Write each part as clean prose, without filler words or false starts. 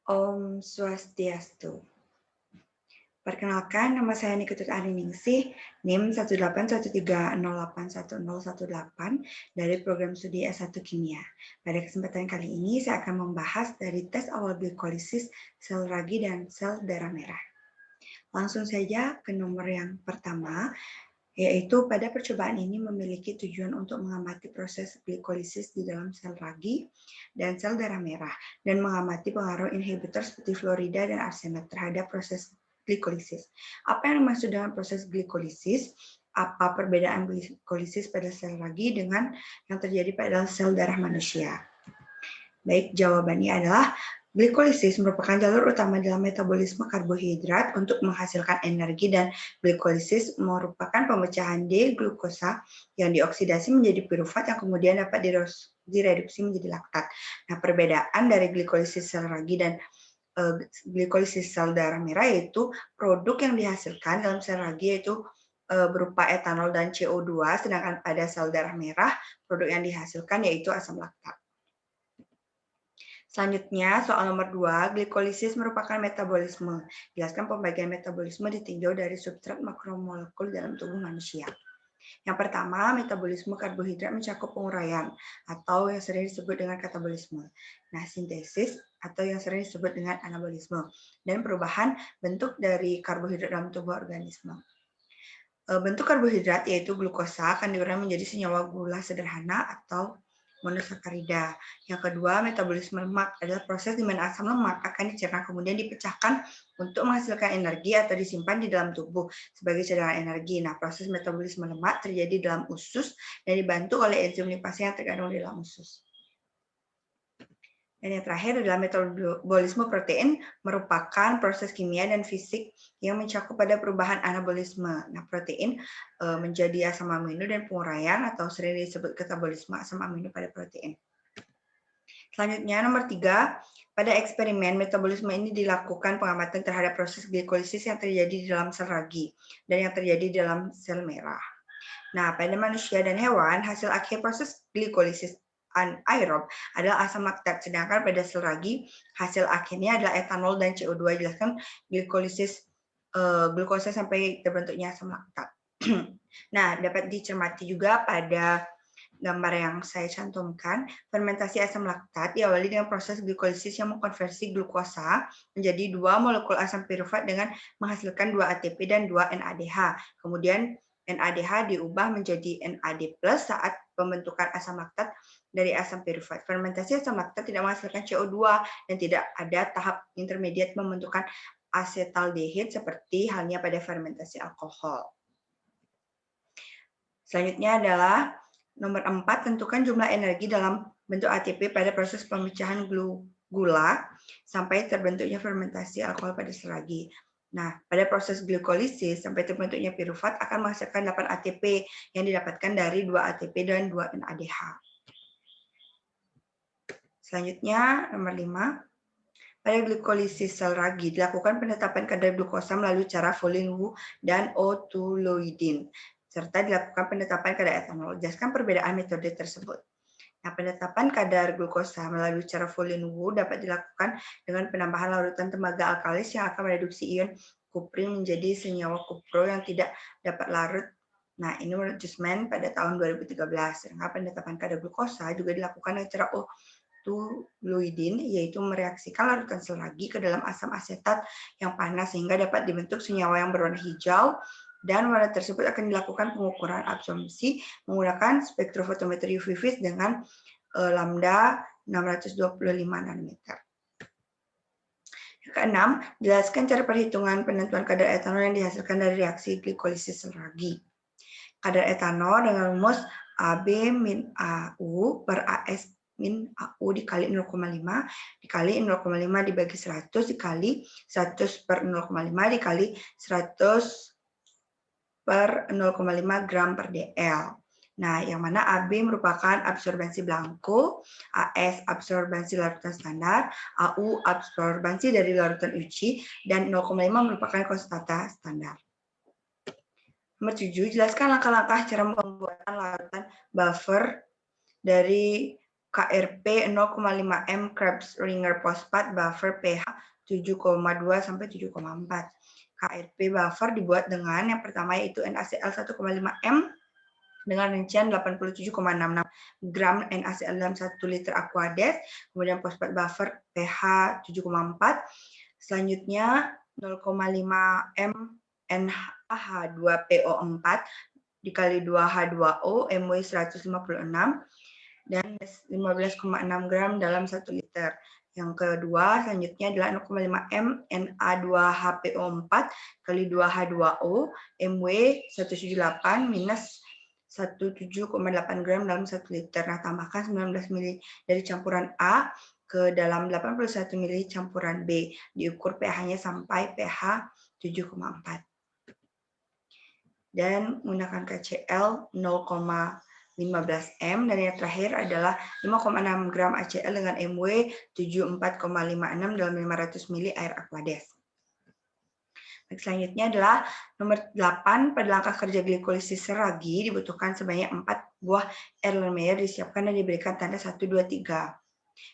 Om Swastiastu. Perkenalkan, nama saya Niketut Ariningsih, NIM 18130811018 dari program studi S1 Kimia. Pada kesempatan kali ini, saya akan membahas dari tes awal glikolisis sel ragi dan sel darah merah. Langsung saja ke nomor yang pertama, yaitu pada percobaan ini memiliki tujuan untuk mengamati proses glikolisis di dalam sel ragi dan sel darah merah, dan mengamati pengaruh inhibitor seperti fluorida dan arsenat terhadap proses glikolisis. Apa yang dimaksud dengan proses glikolisis? Apa perbedaan glikolisis pada sel ragi dengan yang terjadi pada sel darah manusia? Baik, jawabannya adalah glikolisis merupakan jalur utama dalam metabolisme karbohidrat untuk menghasilkan energi, dan glikolisis merupakan pemecahan D-glukosa yang dioksidasi menjadi piruvat yang kemudian dapat direduksi menjadi laktat. Nah, perbedaan dari glikolisis sel ragi dan glikolisis sel darah merah yaitu produk yang dihasilkan dalam sel ragi yaitu berupa etanol dan CO2, sedangkan pada sel darah merah produk yang dihasilkan yaitu asam laktat. Selanjutnya, soal nomor 2, glikolisis merupakan metabolisme. Jelaskan pembagian metabolisme ditinjau dari substrat makromolekul dalam tubuh manusia. Yang pertama, metabolisme karbohidrat mencakup penguraian atau yang sering disebut dengan katabolisme. Nah, sintesis atau yang sering disebut dengan anabolisme, dan perubahan bentuk dari karbohidrat dalam tubuh organisme. Bentuk karbohidrat yaitu glukosa akan diurai menjadi senyawa gula sederhana atau monosakarida. Yang kedua, metabolisme lemak adalah proses di mana asam lemak akan dicerna kemudian dipecahkan untuk menghasilkan energi atau disimpan di dalam tubuh sebagai cadangan energi. Nah, proses metabolisme lemak terjadi dalam usus dan dibantu oleh enzim lipase yang terkandung di dalam usus. Dan yang terakhir adalah metabolisme protein, merupakan proses kimia dan fisik yang mencakup pada perubahan anabolisme. Nah, protein menjadi asam amino dan penguraian atau sering disebut katabolisme asam amino pada protein. Selanjutnya, nomor 3, pada eksperimen metabolisme ini dilakukan pengamatan terhadap proses glikolisis yang terjadi di dalam sel ragi dan yang terjadi di dalam sel merah. Nah, pada manusia dan hewan, hasil akhir proses glikolisis anaerob adalah asam laktat, sedangkan pada sel ragi hasil akhirnya adalah etanol dan CO2. Jelaskan glikolisis glukosa sampai terbentuknya asam laktat. Nah, dapat dicermati juga pada gambar yang saya cantumkan, fermentasi asam laktat diawali dengan proses glikolisis yang mengkonversi glukosa menjadi 2 molekul asam piruvat dengan menghasilkan 2 ATP dan 2 NADH. Kemudian NADH diubah menjadi NAD+ saat pembentukan asam laktat dari asam piruvat. Fermentasi asam laktat tidak menghasilkan CO2 dan tidak ada tahap intermediat pembentukan asetaldehid seperti halnya pada fermentasi alkohol. Selanjutnya adalah nomor 4, tentukan jumlah energi dalam bentuk ATP pada proses pemecahan gula sampai terbentuknya fermentasi alkohol pada sel ragi. Nah, pada proses glikolisis sampai terbentuknya piruvat akan menghasilkan 8 ATP yang didapatkan dari 2 ATP dan 2 NADH. Selanjutnya, nomor 5. Pada glikolisis sel ragi dilakukan penetapan kadar glukosa melalui cara Volin-Wu dan O2-Loidin, serta dilakukan penetapan kadar etanol. Jelaskan perbedaan metode tersebut. Nah, penetapan kadar glukosa melalui cara Volin-Wu dapat dilakukan dengan penambahan larutan tembaga alkalis yang akan mereduksi ion kuprin menjadi senyawa kupro yang tidak dapat larut. Nah, ini menurut Jusman pada tahun 2013. Sedangkan penetapan kadar glukosa juga dilakukan dengan cara O2-Loidin, yaitu mereaksikan larutan sel ragi ke dalam asam asetat yang panas sehingga dapat dibentuk senyawa yang berwarna hijau, dan warna tersebut akan dilakukan pengukuran absorpsi menggunakan spektrofotometer UV vis dengan lambda 625 nanometer. Keenam, jelaskan cara perhitungan penentuan kadar etanol yang dihasilkan dari reaksi glikolisis sel ragi. Kadar etanol dengan rumus AB-AU per AS min AU dikali 0,5 dikali 0,5 dibagi 100 dikali 100 per 0,5 dikali 100 per 0,5 gram per dl. Nah, yang mana AB merupakan absorbensi blanko, AS absorbensi larutan standar, AU absorbensi dari larutan uji, dan 0,5 merupakan konstanta standar. Nomor 7, jelaskan langkah-langkah cara pembuatan larutan buffer dari KRP 0,5 m Krebs Ringer Phosphat Buffer pH 7,2 sampai 7,4. KRP buffer dibuat dengan yang pertama yaitu NaCl 1,5 m dengan rincian 87,66 gram NaCl dalam 1 liter Aquades, kemudian fosfat buffer pH 7,4, selanjutnya 0,5 m NaH2PO4 dikali 2H2O MW 156 dan 15,6 gram dalam 1 liter. Yang kedua, selanjutnya adalah 0,5 m Na2HPO4 kali 2H2O MW 178 minus 17,8 gram dalam 1 liter. Nah, tambahkan 19 ml dari campuran A ke dalam 81 ml campuran B. Diukur pH-nya sampai pH 7,4. Dan menggunakan KCl 0,15 m dan yang terakhir adalah 5,6 gram HCl dengan MW 74,56 dalam 500 ml air Aquades. Selanjutnya adalah nomor 8, pada langkah kerja glikolisis seragi dibutuhkan sebanyak 4 buah Erlenmeyer disiapkan dan diberikan tanda 1, 2, 3.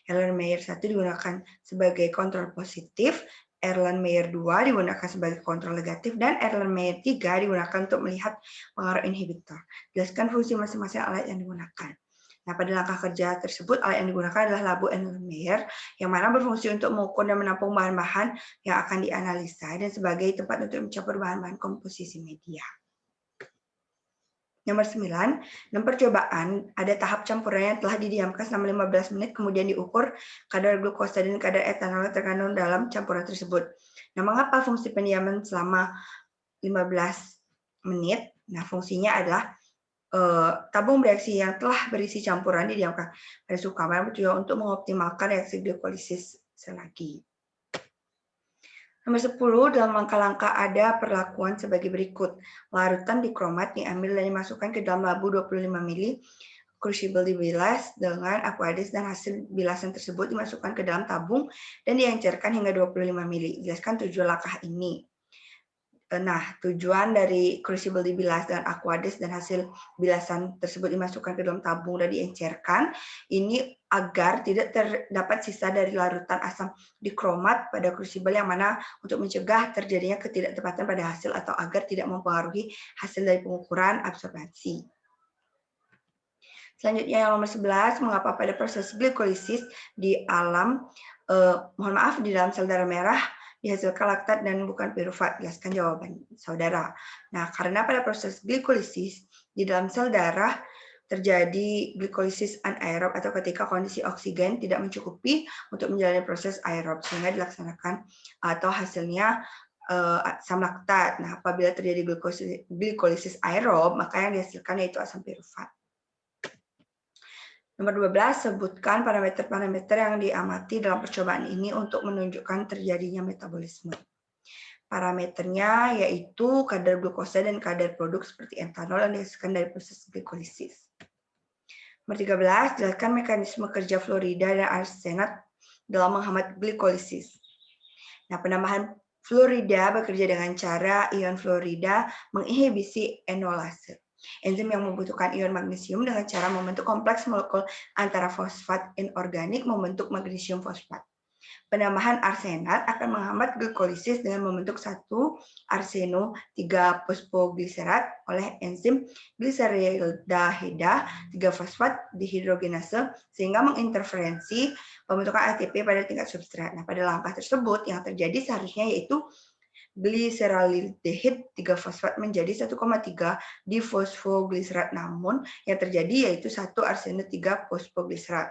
Erlenmeyer 1 digunakan sebagai kontrol positif, Erlenmeyer 2 digunakan sebagai kontrol negatif, dan Erlenmeyer 3 digunakan untuk melihat pengaruh inhibitor. Jelaskan fungsi masing-masing alat yang digunakan. Nah, pada langkah kerja tersebut, alat yang digunakan adalah labu Erlenmeyer, yang mana berfungsi untuk mengukur dan menampung bahan-bahan yang akan dianalisa, dan sebagai tempat untuk mencampur bahan-bahan komposisi media. Nomor 9, dalam percobaan ada tahap campuran yang telah didiamkan selama 15 menit, kemudian diukur kadar glukosa dan kadar etanol terkandung dalam campuran tersebut. Nah, mengapa fungsi pendiaman selama 15 menit? Nah, fungsinya adalah tabung bereaksi yang telah berisi campuran didiamkan pada suhu kamar bertujuan untuk mengoptimalkan reaksi glikolisis selagi. Nomor 10, dalam langkah-langkah ada perlakuan sebagai berikut. Larutan dikromat diambil dan dimasukkan ke dalam labu 25 ml, crucible dibilas dengan Aquades dan hasil bilasan tersebut dimasukkan ke dalam tabung dan diencerkan hingga 25 ml. Jelaskan tujuan langkah ini. Nah, tujuan dari crucible dibilas dengan Aquades dan hasil bilasan tersebut dimasukkan ke dalam tabung dan diencerkan ini agar tidak terdapat sisa dari larutan asam dikromat pada crucible, yang mana untuk mencegah terjadinya ketidaktepatan pada hasil atau agar tidak mempengaruhi hasil dari pengukuran absorbansi. Selanjutnya yang nomor 11, mengapa pada proses glikolisis di di dalam sel darah merah dihasilkan laktat dan bukan piruvat? Jelaskan jawaban saudara. Nah, karena pada proses glikolisis di dalam sel darah terjadi glikolisis anaerob atau ketika kondisi oksigen tidak mencukupi untuk menjalani proses aerob, sehingga dilaksanakan atau hasilnya asam laktat. Nah, apabila terjadi glikolisis aerob, maka yang dihasilkan yaitu asam piruvat. Nomor 12, sebutkan parameter-parameter yang diamati dalam percobaan ini untuk menunjukkan terjadinya metabolisme. Parameternya yaitu kadar glukosa dan kadar produk seperti etanol yang dihasilkan dari proses glikolisis. Nomor 13, jelaskan mekanisme kerja fluorida dan arsenat dalam menghambat glikolisis. Nah, penambahan fluorida bekerja dengan cara ion fluorida menginhibisi enolase. Enzim yang membutuhkan ion magnesium dengan cara membentuk kompleks molekul antara fosfat inorganik membentuk magnesium fosfat. Penambahan arsenat akan menghambat glikolisis dengan membentuk 1 arseno 3 fosfogliserat oleh enzim gliserdahida 3 fosfat dihidrogenase sehingga menginterferensi pembentukan ATP pada tingkat substrat. Nah, pada langkah tersebut yang terjadi seharusnya yaitu gliseraldehid 3 fosfat menjadi 1,3 difosfogliserat, namun yang terjadi yaitu 1 arseno 3 fosfogliserat.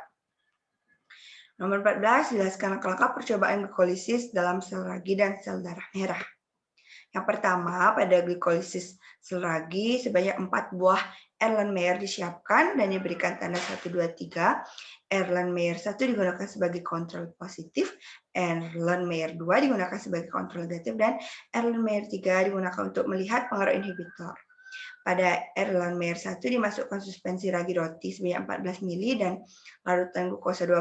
Nomor 14, jelaskan langkah-langkah percobaan glikolisis dalam sel ragi dan sel darah merah. Yang pertama, pada glikolisis sel ragi sebanyak 4 buah Erlenmeyer disiapkan dan diberikan tanda 1, 2, 3. Erlenmeyer 1 digunakan sebagai kontrol positif, Erlenmeyer 2 digunakan sebagai kontrol negatif, dan Erlenmeyer 3 digunakan untuk melihat pengaruh inhibitor. Pada Erlenmeyer 1 dimasukkan suspensi ragi roti sebanyak 14 ml dan larutan glukosa 2%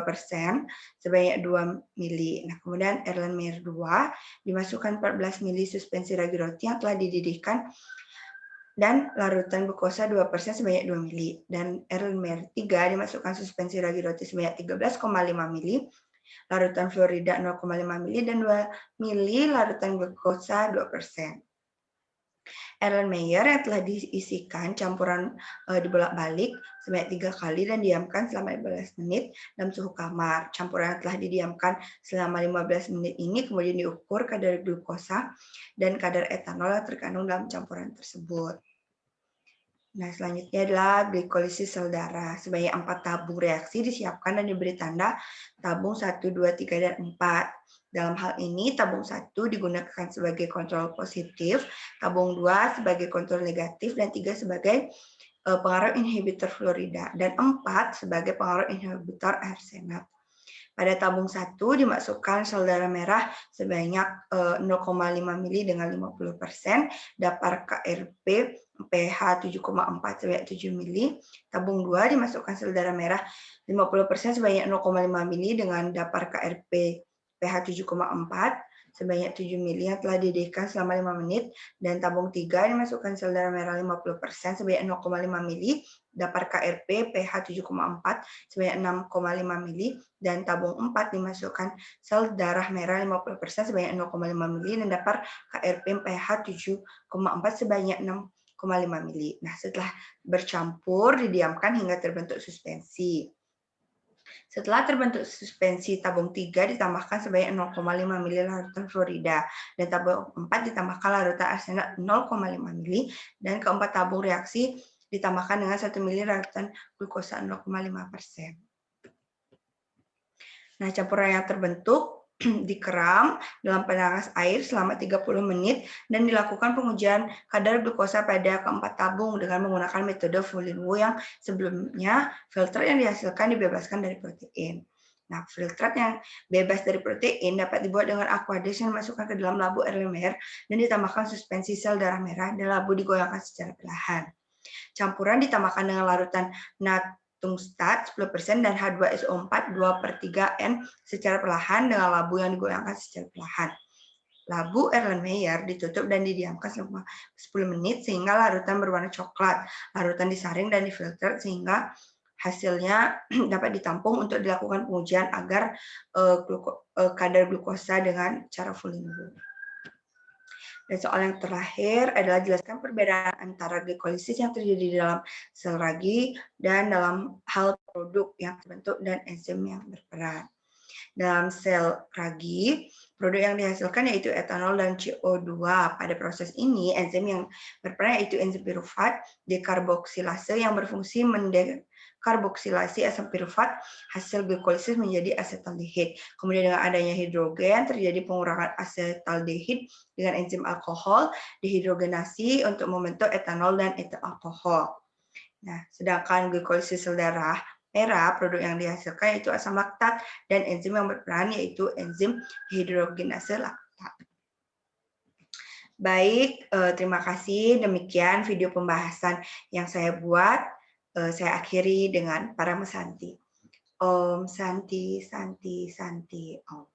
sebanyak 2 ml. Nah, kemudian Erlenmeyer 2 dimasukkan 14 ml suspensi ragi roti yang telah dididihkan dan larutan glukosa 2% sebanyak 2 mili, dan Erlenmeyer 3 dimasukkan suspensi ragi roti sebanyak 13,5 mili, larutan fluorida 0,5 mili, dan 2 mili larutan glukosa 2%. Erlenmeyer yang telah diisikan campuran dibolak-balik sebanyak 3 kali dan diamkan selama 15 menit dalam suhu kamar. Campuran yang telah didiamkan selama 15 menit ini kemudian diukur kadar glukosa dan kadar etanol yang terkandung dalam campuran tersebut. Nah, selanjutnya adalah glikolisis sel darah. Sebanyak 4 tabung reaksi disiapkan dan diberi tanda tabung 1, 2, 3, dan 4. Dalam hal ini, tabung 1 digunakan sebagai kontrol positif, tabung 2 sebagai kontrol negatif, dan 3 sebagai pengaruh inhibitor fluorida, dan 4 sebagai pengaruh inhibitor air senat. Pada tabung 1 dimasukkan sel darah merah sebanyak 0,5 mili dengan 50%, dapar KRP pH 7,4 sampai 7 mili. Tabung 2 dimasukkan sel darah merah 50% sebanyak 0,5 mili dengan dapar KRP pH 7,4 sebanyak 7 mili yang telah dididihkan selama 5 menit, dan tabung 3 dimasukkan sel darah merah 50% sebanyak 0,5 mili, dapar KRP pH 7,4 sebanyak 6,5 mili, dan tabung 4 dimasukkan sel darah merah 50% sebanyak 0,5 mili, dan dapar KRP pH 7,4 sebanyak 6,5 mili. Nah, setelah bercampur, didiamkan hingga terbentuk suspensi. Setelah terbentuk suspensi, tabung 3 ditambahkan sebanyak 0,5 mili larutan fluorida, dan tabung 4 ditambahkan larutan arsenat 0,5 mili, dan keempat tabung reaksi ditambahkan dengan 1 mili larutan glukosa 0,5%. Nah, campuran yang terbentuk dikeram dalam penaras air selama 30 menit dan dilakukan pengujian kadar glukosa pada keempat tabung dengan menggunakan metode Foulin-Wu yang sebelumnya filter yang dihasilkan dibebaskan dari protein. Nah, filtrat yang bebas dari protein dapat dibuat dengan aqueous yang dimasukkan ke dalam labu Erlenmeyer dan ditambahkan suspensi sel darah merah dan labu digoyangkan secara perlahan. Campuran ditambahkan dengan larutan tungstat 10% dan H2SO4 2/3N secara perlahan dengan labu yang digoyangkan secara perlahan. Labu Erlenmeyer ditutup dan didiamkan selama 10 menit sehingga larutan berwarna coklat. Larutan disaring dan difilter sehingga hasilnya dapat ditampung untuk dilakukan pengujian agar kadar glukosa dengan cara Foulin-Wu. Dan soal yang terakhir adalah jelaskan perbedaan antara glikolisis yang terjadi di dalam sel ragi dan dalam hal produk yang terbentuk dan enzim yang berperan. Dalam sel ragi, produk yang dihasilkan yaitu etanol dan CO2. Pada proses ini, enzim yang berperan yaitu enzim pirufat dekarboksilase yang berfungsi karboksilasi asam pirufat hasil glikolisis menjadi asetaldehid. Kemudian dengan adanya hidrogen terjadi pengurangan asetaldehid dengan enzim alkohol dihidrogenasi untuk membentuk etanol dan etil alkohol. Nah, sedangkan glikolisis sel darah merah, produk yang dihasilkan yaitu asam laktat dan enzim yang berperan yaitu enzim hidrogenase laktat. Baik, terima kasih. Demikian video pembahasan yang saya buat. Saya akhiri dengan para mesanti. Om Santi, Santi, Santi, Om.